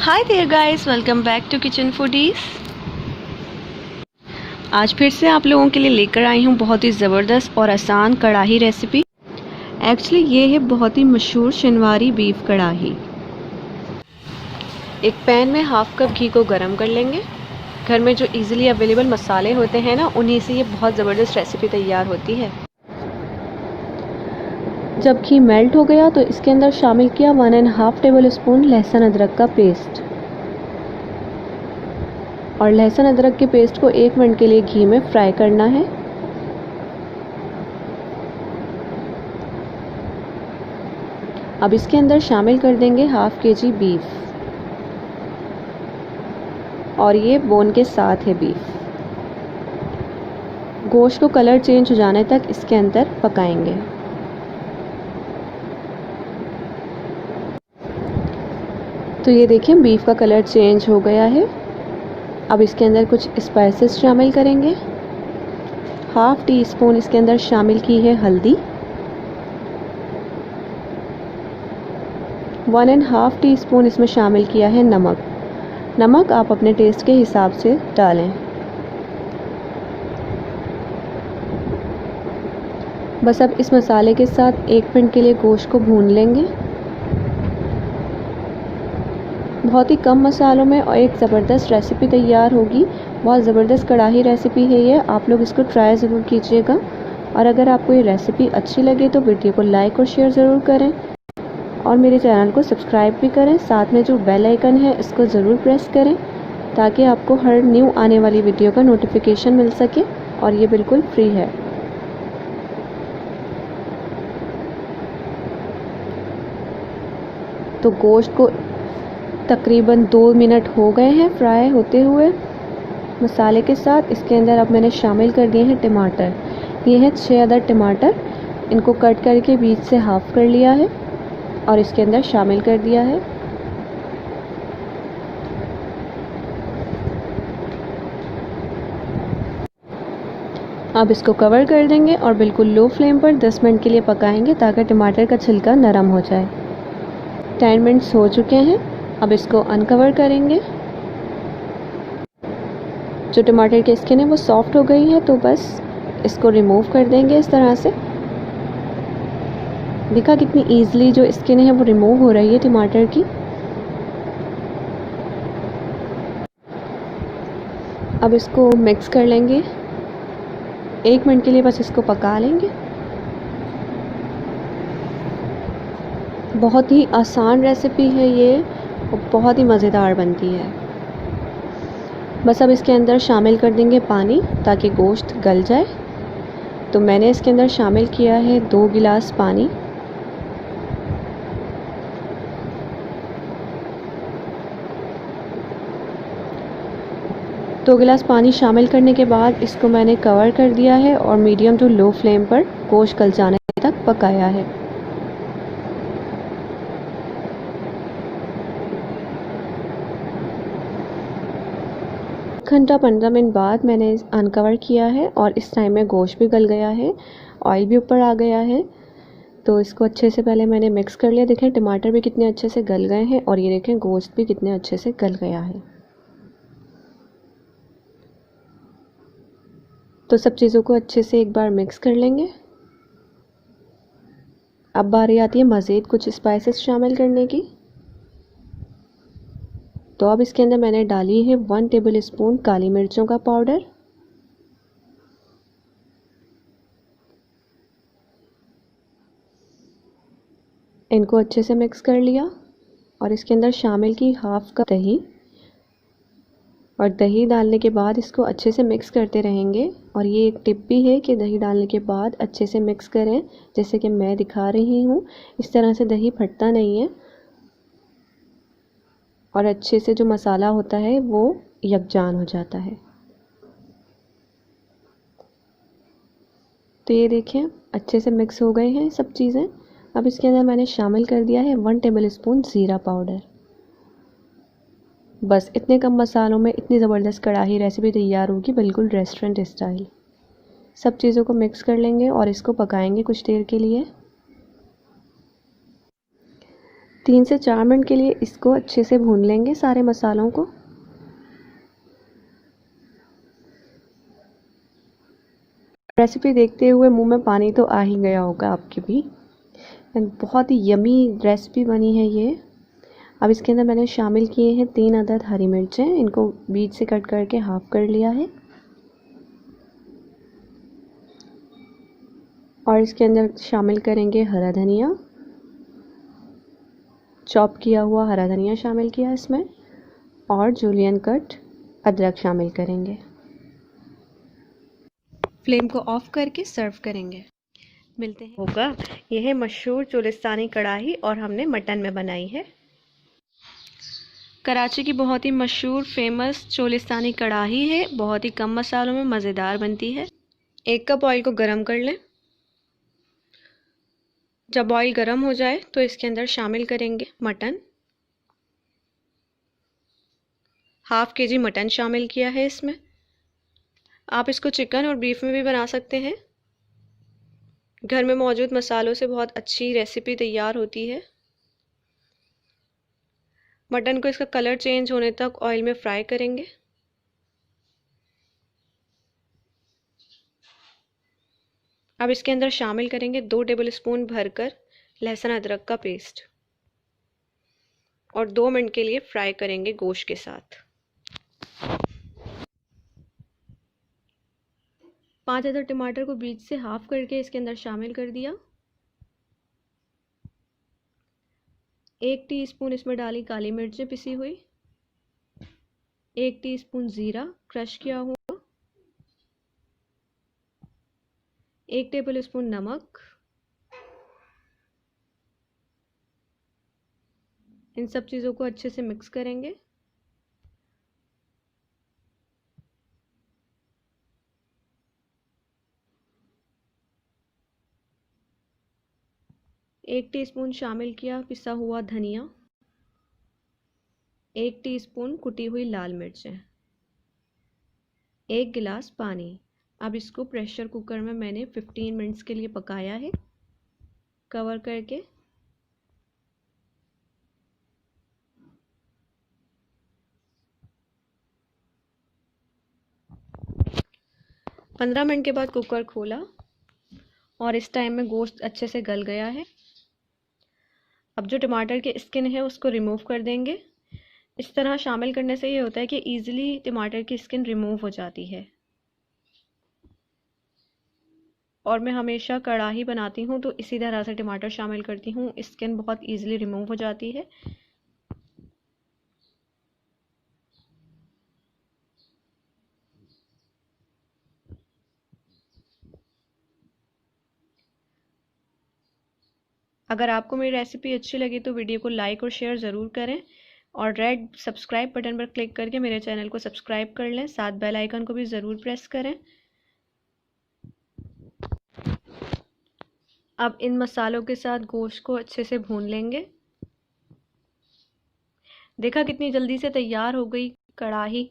Hi there guys, welcome back to Kitchen Foodies. आज फिर से आप लोगों के लिए लेकर आई हूँ बहुत ही ज़बरदस्त और आसान कढ़ाई रेसिपी। एक्चुअली ये है बहुत ही मशहूर शनिवारी बीफ कढ़ाई। एक पैन में हाफ कप घी को गरम कर लेंगे। घर में जो इजीली अवेलेबल मसाले होते हैं ना, उन्हीं से ये बहुत ज़बरदस्त रेसिपी तैयार होती है। जब घी मेल्ट हो गया तो इसके अंदर शामिल किया 1.5 टेबल स्पून लहसुन अदरक का पेस्ट। और लहसुन अदरक के पेस्ट को 1 मिनट के लिए घी में फ्राई करना है। अब इसके अंदर शामिल कर देंगे हाफ केजी बीफ, और ये बोन के साथ है बीफ। गोश्त को कलर चेंज हो जाने तक इसके अंदर पकाएंगे। तो ये देखिए बीफ का कलर चेंज हो गया है। अब इसके अंदर कुछ स्पाइसेस शामिल करेंगे। हाफ टी स्पून इसके अंदर शामिल की है हल्दी, 1.5 टीस्पून इसमें शामिल किया है नमक। नमक आप अपने टेस्ट के हिसाब से डालें। बस अब इस मसाले के साथ 1 मिनट के लिए गोश्त को भून लेंगे। बहुत ही कम मसालों में और एक ज़बरदस्त रेसिपी तैयार होगी। बहुत ज़बरदस्त कढ़ाई रेसिपी है ये, आप लोग इसको ट्राई ज़रूर कीजिएगा। और अगर आपको ये रेसिपी अच्छी लगे तो वीडियो को लाइक और शेयर ज़रूर करें, और मेरे चैनल को सब्सक्राइब भी करें। साथ में जो बेल आइकन है इसको ज़रूर प्रेस करें ताकि आपको हर न्यू आने वाली वीडियो का नोटिफिकेशन मिल सके, और ये बिल्कुल फ्री है। तो गोश्त को तकरीबन 2 मिनट हो गए हैं फ्राई होते हुए मसाले के साथ। इसके अंदर अब मैंने शामिल कर दिए हैं टमाटर। ये है 6 अदद टमाटर। इनको कट करके बीच से हाफ कर लिया है और इसके अंदर शामिल कर दिया है। अब इसको कवर कर देंगे और बिल्कुल लो फ्लेम पर 10 मिनट के लिए पकाएंगे ताकि टमाटर का छिलका नरम हो जाए। 10 मिनट्स हो चुके हैं। अब इसको अनकवर करेंगे। जो टमाटर की स्किन है वो सॉफ्ट हो गई है, तो बस इसको रिमूव कर देंगे इस तरह से। देखा कितनी ईजिली जो स्किन है वो रिमूव हो रही है टमाटर की। अब इसको मिक्स कर लेंगे। 1 मिनट के लिए बस इसको पका लेंगे। बहुत ही आसान रेसिपी है ये और बहुत ही मज़ेदार बनती है। बस अब इसके अंदर शामिल कर देंगे पानी ताकि गोश्त गल जाए। तो मैंने इसके अंदर शामिल किया है 2 गिलास पानी। दो गिलास पानी शामिल करने के बाद इसको मैंने कवर कर दिया है और मीडियम टू लो फ्लेम पर गोश्त गल जाने तक पकाया है। घंटा 15 मिनट बाद मैंने अनकवर किया है और इस टाइम में गोश्त भी गल गया है, ऑयल भी ऊपर आ गया है। तो इसको अच्छे से पहले मैंने मिक्स कर लिया। देखें टमाटर भी कितने अच्छे से गल गए हैं और ये देखें गोश्त भी कितने अच्छे से गल गया है। तो सब चीज़ों को अच्छे से एक बार मिक्स कर लेंगे। अब बारी आती है मज़ीद कुछ स्पाइसेस शामिल करने की। तो अब इसके अंदर मैंने डाली है 1 टेबल स्पून काली मिर्चों का पाउडर, इनको अच्छे से मिक्स कर लिया। और इसके अंदर शामिल की हाफ कप दही, और दही डालने के बाद इसको अच्छे से मिक्स करते रहेंगे। और ये एक टिप भी है कि दही डालने के बाद अच्छे से मिक्स करें, जैसे कि मैं दिखा रही हूँ। इस तरह से दही फटता नहीं है और अच्छे से जो मसाला होता है वो यकजान हो जाता है। तो ये देखें अच्छे से मिक्स हो गए हैं सब चीज़ें। अब इसके अंदर मैंने शामिल कर दिया है 1 टेबल स्पून ज़ीरा पाउडर। बस इतने कम मसालों में इतनी ज़बरदस्त कढ़ाई रेसिपी तैयार होगी, बिल्कुल रेस्टोरेंट स्टाइल। सब चीज़ों को मिक्स कर लेंगे और इसको पकाएंगे कुछ देर के लिए। 3 से 4 मिनट के लिए इसको अच्छे से भून लेंगे सारे मसालों को। रेसिपी देखते हुए मुंह में पानी तो आ ही गया होगा आपके भी। बहुत ही यमी रेसिपी बनी है ये। अब इसके अंदर मैंने शामिल किए हैं 3 अदद हरी मिर्चें, इनको बीच से कट करके हाफ कर लिया है। और इसके अंदर शामिल करेंगे हरा धनिया, चॉप किया हुआ हरा धनिया शामिल किया इसमें, और जूलियन कट अदरक शामिल करेंगे। फ्लेम को ऑफ करके सर्व करेंगे। मिलते हैं होगा। यह है मशहूर चोलिस्तानी कढ़ाई और हमने मटन में बनाई है। कराची की बहुत ही मशहूर फेमस चोलिस्तानी कढ़ाई है, बहुत ही कम मसालों में मज़ेदार बनती है। 1 कप ऑयल को गरम कर लें। जब ऑयल गरम हो जाए तो इसके अंदर शामिल करेंगे मटन। 1/2 kg मटन शामिल किया है इसमें। आप इसको चिकन और बीफ में भी बना सकते हैं। घर में मौजूद मसालों से बहुत अच्छी रेसिपी तैयार होती है। मटन को इसका कलर चेंज होने तक ऑयल में फ्राई करेंगे। अब इसके अंदर शामिल करेंगे 2 टेबलस्पून भरकर लहसुन अदरक का पेस्ट और 2 मिनट के लिए फ्राई करेंगे गोश्त के साथ। 5 अदद टमाटर को बीच से हाफ करके इसके अंदर शामिल कर दिया। 1 टीस्पून इसमें डाली काली मिर्चें पिसी हुई, 1 टीस्पून जीरा क्रश किया हुआ, 1 टेबलस्पून नमक। इन सब चीज़ों को अच्छे से मिक्स करेंगे। एक टीस्पून शामिल किया पिसा हुआ धनिया, 1 टीस्पून कुटी हुई लाल मिर्चें, 1 गिलास पानी। अब इसको प्रेशर कुकर में मैंने 15 मिनट्स के लिए पकाया है कवर करके। पंद्रह मिनट के बाद कुकर खोला और इस टाइम में गोश्त अच्छे से गल गया है। अब जो टमाटर के स्किन है उसको रिमूव कर देंगे। इस तरह शामिल करने से ये होता है कि ईज़िली टमाटर की स्किन रिमूव हो जाती है। और मैं हमेशा कढ़ाई बनाती हूँ तो इसी तरह से टमाटर शामिल करती हूँ, स्किन बहुत ईज़िली रिमूव हो जाती है। अगर आपको मेरी रेसिपी अच्छी लगी तो वीडियो को लाइक और शेयर ज़रूर करें और रेड सब्सक्राइब बटन पर क्लिक करके मेरे चैनल को सब्सक्राइब कर लें। साथ बेल आइकन को भी ज़रूर प्रेस करें। अब इन मसालों के साथ गोश्त को अच्छे से भून लेंगे। देखा कितनी जल्दी से तैयार हो गई कढ़ाई,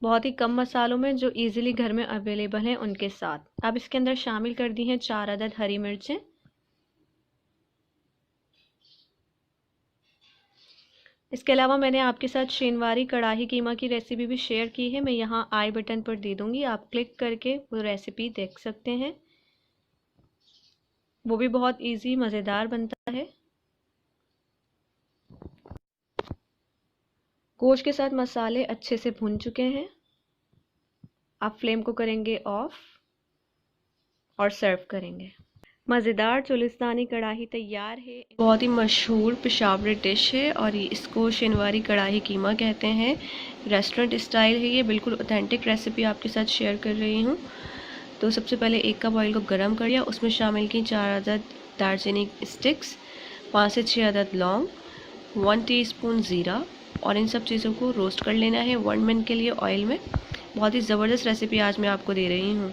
बहुत ही कम मसालों में जो इजीली घर में अवेलेबल हैं उनके साथ। अब इसके अंदर शामिल कर दी हैं 4 अदद हरी मिर्चें। इसके अलावा मैंने आपके साथ शिनवारी कढ़ाई कीमा की रेसिपी भी शेयर की है, मैं यहाँ आई बटन पर दे दूँगी, आप क्लिक करके वो रेसिपी देख सकते हैं। वो भी बहुत इजी मज़ेदार बनता है। गोश्त के साथ मसाले अच्छे से भुन चुके हैं। आप फ्लेम को करेंगे ऑफ और सर्व करेंगे। मज़ेदार चोलिस्तानी कढ़ाई तैयार है। बहुत ही मशहूर पेशावरी डिश है और इसको शिनवारी कढ़ाई कीमा कहते हैं। रेस्टोरेंट स्टाइल है ये, बिल्कुल ऑथेंटिक रेसिपी आपके साथ शेयर कर रही हूँ। तो सबसे पहले 1 कप ऑयल को गर्म कर लिया, उसमें शामिल की 4 अदद दालचीनी स्टिक्स, 5 से 6 अदद लौंग, 1 टीस्पून ज़ीरा और इन सब चीज़ों को रोस्ट कर लेना है 1 मिनट के लिए ऑयल में। बहुत ही ज़बरदस्त रेसिपी आज मैं आपको दे रही हूँ।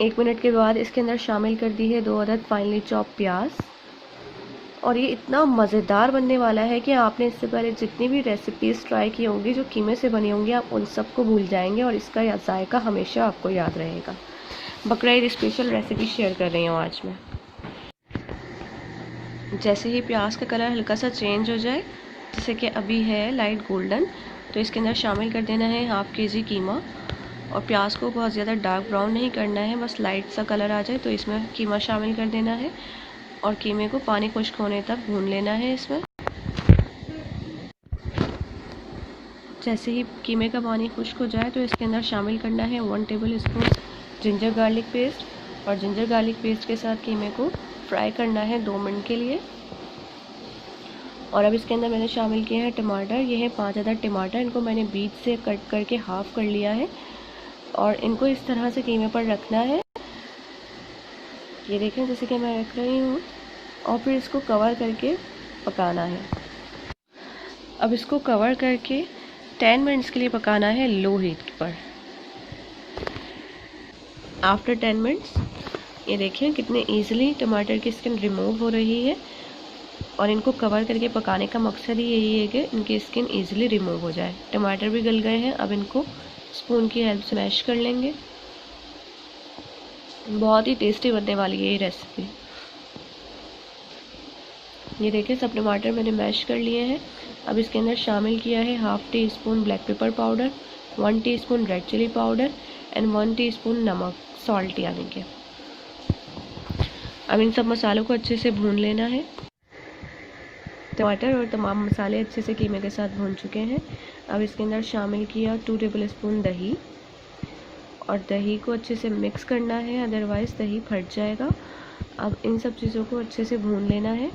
1 मिनट के बाद इसके अंदर शामिल कर दी है 2 अदद फाइनली चॉप प्याज। और ये इतना मज़ेदार बनने वाला है कि आपने इससे पहले जितनी भी रेसिपीज़ ट्राई की होंगी जो कीमे से बनी होंगी आप उन सबको भूल जाएंगे और इसका जायका हमेशा आपको याद रहेगा। बकरा ईद स्पेशल रेसिपी शेयर कर रही हूँ आज मैं। जैसे ही प्याज का कलर हल्का सा चेंज हो जाए, जैसे कि अभी है लाइट गोल्डन, तो इसके अंदर शामिल कर देना है हाफ़ kg कीमा। और प्याज को बहुत ज़्यादा डार्क ब्राउन नहीं करना है, बस लाइट सा कलर आ जाए तो इसमें कीमा शामिल कर देना है और कीमे को पानी खुश्क होने तक भून लेना है। इसमें जैसे ही कीमे का पानी खुश्क हो जाए तो इसके अंदर शामिल करना है 1 table spoon ginger garlic paste, और जिंजर गार्लिक पेस्ट के साथ कीमे को फ्राई करना है 2 मिनट के लिए। और अब इसके अंदर मैंने शामिल किया है टमाटर। ये है 5 अदद टमाटर, इनको मैंने बीच से कट करके हाफ़ कर लिया है और इनको इस तरह से कीमे पर रखना है। ये देखें जैसे कि मैं रख रही हूँ, और फिर इसको कवर करके पकाना है। अब इसको कवर करके 10 मिनट्स के लिए पकाना है लो हीट पर। आफ्टर 10 मिनट्स ये देखें कितने इजीली टमाटर की स्किन रिमूव हो रही है, और इनको कवर करके पकाने का मकसद ही यही है कि इनकी स्किन इजीली रिमूव हो जाए। टमाटर भी गल गए हैं, अब इनको स्पून की हेल्प से मैश कर लेंगे। बहुत ही टेस्टी बनने वाली है ये रेसिपी। ये देखिए सब टमाटर मैंने मैश कर लिए हैं। अब इसके अंदर शामिल किया है half teaspoon black pepper powder, 1 teaspoon red chilli powder and 1 teaspoon नमक, सॉल्ट यानी कि। अब इन सब मसालों को अच्छे से भून लेना है। टमाटर और तमाम मसाले अच्छे से कीमे के साथ भून चुके हैं। अब इसके अंदर शामिल किया 2 टेबल स्पून दही, और दही को अच्छे से मिक्स करना है, अदरवाइज़ दही फट जाएगा। अब इन सब चीज़ों को अच्छे से भून लेना है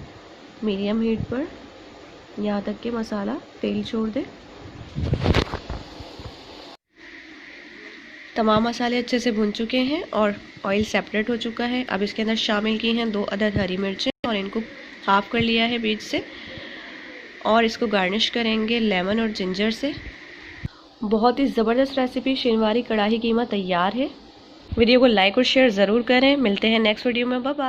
मीडियम हीट पर, यहाँ तक कि मसाला तेल छोड़ दे। तमाम मसाले अच्छे से भून चुके हैं और ऑयल सेपरेट हो चुका है। अब इसके अंदर शामिल की हैं 2 अदद हरी मिर्चें, और इनको हाफ़ कर लिया है बीच से, और इसको गार्निश करेंगे लेमन और जिंजर से। बहुत ही ज़बरदस्त रेसिपी शिनवारी कढ़ाई कीमा तैयार है। वीडियो को लाइक और शेयर ज़रूर करें। मिलते हैं नेक्स्ट वीडियो में। Bye bye.